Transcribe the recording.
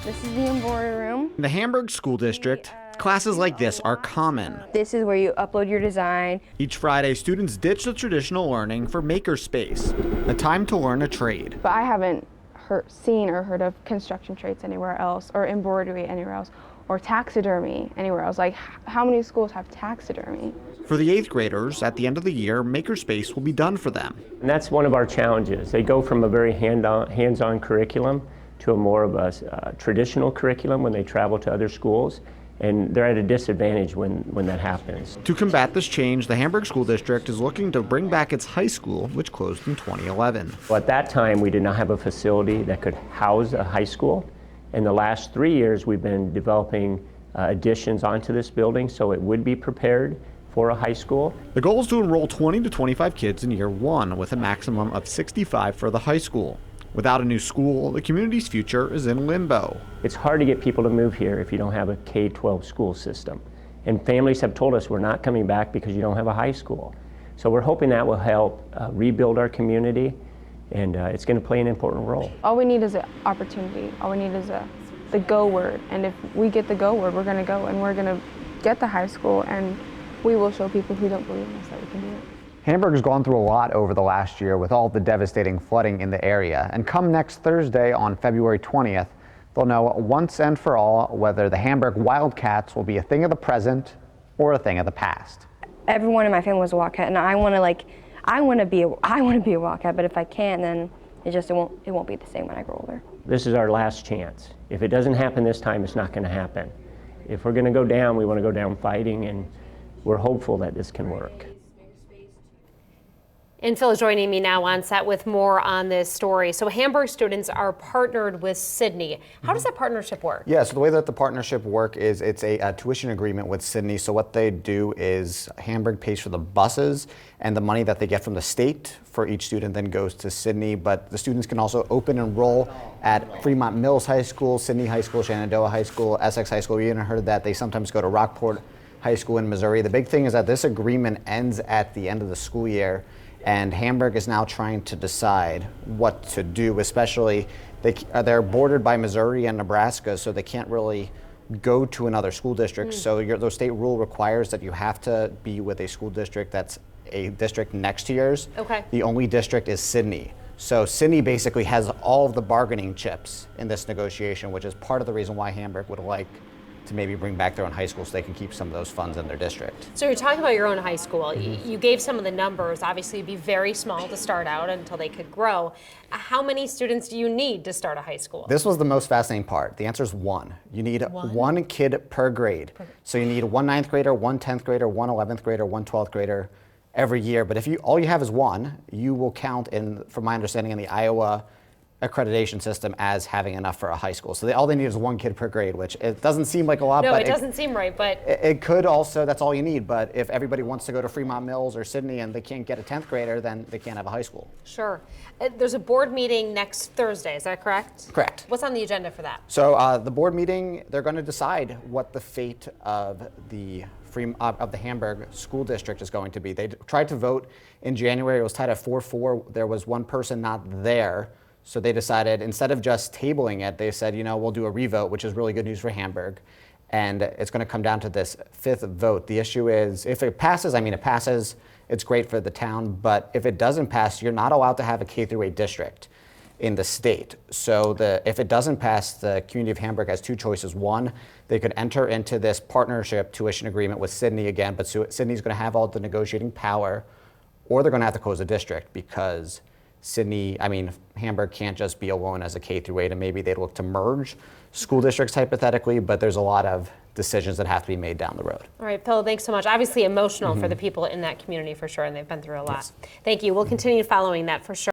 This is the embroidery room. In the Hamburg School District, classes like this are common. This is where you upload your design. Each Friday, students ditch the traditional learning for makerspace, a time to learn a trade. But I haven't seen or heard of construction trades anywhere else, or embroidery anywhere else, or taxidermy anywhere else. Like, how many schools have taxidermy? For the 8th graders, at the end of the year, makerspace will be done for them. And that's one of our challenges. They go from a very hands-on curriculum to a more of a traditional curriculum when they travel to other schools, and they're at a disadvantage when that happens. To combat this change, the Hamburg School District is looking to bring back its high school, which closed in 2011. Well, at that time, we did not have a facility that could house a high school. In the last 3 years, we've been developing additions onto this building so it would be prepared for a high school. The goal is to enroll 20 to 25 kids in year one, with a maximum of 65 for the high school. Without a new school, the community's future is in limbo. It's hard to get people to move here if you don't have a K-12 school system. And families have told us we're not coming back because you don't have a high school. So we're hoping that will help rebuild our community, and it's going to play an important role. All we need is an opportunity. All we need is the go word. And if we get the go word, we're going to go and we're going to get the high school, and we will show people who don't believe in us that we can do it. Hamburg has gone through a lot over the last year with all the devastating flooding in the area. And come next Thursday on February 20th, they'll know once and for all whether the Hamburg Wildcats will be a thing of the present or a thing of the past. Everyone in my family was a Wildcat, and I want to be a Wildcat, but if I can't, then it won't be the same when I grow older. This is our last chance. If it doesn't happen this time, it's not going to happen. If we're going to go down, we want to go down fighting, and we're hopeful that this can work. And Phil is joining me now on set with more on this story. So Hamburg students are partnered with Sydney. How does that partnership work? Yeah, so the way that the partnership works is it's a tuition agreement with Sydney. So what they do is Hamburg pays for the buses, and the money that they get from the state for each student then goes to Sydney. But the students can also open enroll at Fremont Mills High School, Sydney High School, Shenandoah High School, Essex High School. You even heard that they sometimes go to Rockport High School in Missouri. The big thing is that this agreement ends at the end of the school year, and Hamburg is now trying to decide what to do, especially they're bordered by Missouri and Nebraska, so they can't really go to another school district. So the state rule requires that you have to be with a school district that's a district next to yours. Okay. The only district is Sydney. So Sydney basically has all of the bargaining chips in this negotiation, which is part of the reason why Hamburg would like to maybe bring back their own high school so they can keep some of those funds in their district. So you're talking about your own high school. You gave some of the numbers. Obviously, it'd be very small to start out until they could grow. How many students do you need to start a high school? This was the most fascinating part. The answer is one. You need one kid per grade. So you need one 9th grader, one 10th grader, one 11th grader, one 12th grader every year. But if all you have is one, you will count in, from my understanding, in the Iowa accreditation system as having enough for a high school. So all they need is one kid per grade, which it doesn't seem like a lot. No, but it doesn't seem right, but it could also, that's all you need. But if everybody wants to go to Fremont Mills or Sydney and they can't get a 10th grader, then they can't have a high school. Sure. There's a board meeting next Thursday, is that correct? Correct. What's on the agenda for that? So the board meeting, they're going to decide what the fate of the Hamburg School District is going to be. They tried to vote in January. It was tied at 4-4. There was one person not there. So they decided, instead of just tabling it, they said, we'll do a revote, which is really good news for Hamburg. And it's going to come down to this 5th vote. The issue is, if it passes, it passes, it's great for the town. But if it doesn't pass, you're not allowed to have a K-8 district in the state. So if it doesn't pass, the community of Hamburg has two choices. One, they could enter into this partnership tuition agreement with Sydney again, but Sydney's going to have all the negotiating power, or they're going to have to close the district because Hamburg can't just be alone as a K-8, and maybe they'd look to merge school districts hypothetically, but there's a lot of decisions that have to be made down the road. All right, Phil, thanks so much. Obviously emotional for the people in that community for sure, and they've been through a lot. Yes. Thank you. We'll continue following that for sure.